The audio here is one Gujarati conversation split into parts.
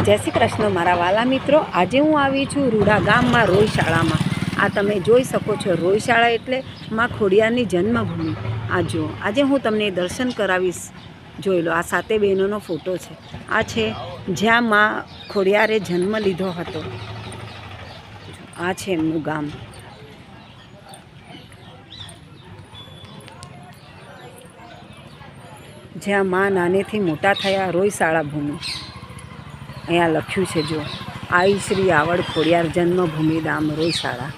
જય શ્રી કૃષ્ણ મારા વાલા મિત્રો। આજે હું આવી છું રૂડા ગામમાં રોય શાળામાં। આ તમે જોઈ શકો છો, રોય શાળા એટલે માં ખોડિયારની જન્મભૂમિ। આ જો આજે હું તમને દર્શન કરાવીશ। જોઈ લો, આ સાતે બહેનોનો ફોટો છે। આ છે જ્યાં માં ખોડિયારે જન્મ લીધો હતો। આ છે એમનું ગામ। જ્યાં માં નાનેથી મોટા થયા, રોય શાળા ભૂમિ। અહીંયા લખ્યું છે, જો આઈ શ્રી આવડ ખોડિયાર જન્મભૂમિ ધામ રોય શાળા।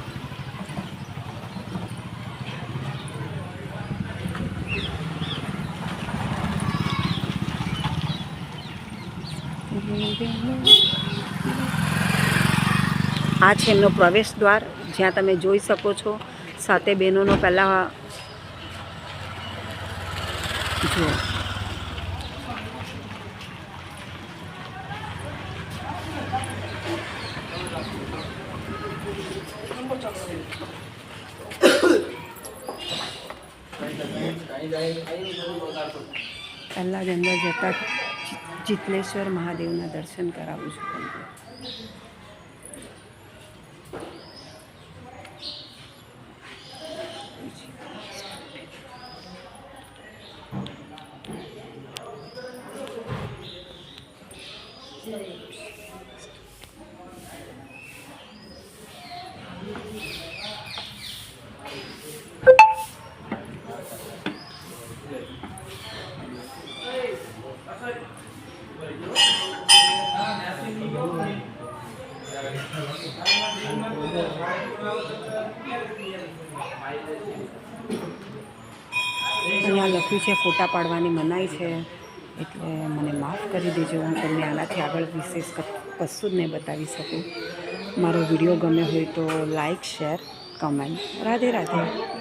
આ છે એમનો પ્રવેશ દ્વાર, જ્યાં તમે જોઈ શકો છો સાતે બહેનોનો પહેલાં જો પહેલાં જ અંદર જતાં ચિત્લેશ્વર મહાદેવના દર્શન કરાવું છું તમને। અહીંયા લખ્યું છે ફોટા પાડવાની મનાઈ છે, એટલે મને માફ કરી દેજો। હું તમને આનાથી આગળ વિશેષ કશું જ નહીં બતાવી શકું। મારો વિડીયો ગમ્યો હોય તો like, share, comment. Radhe Radhe.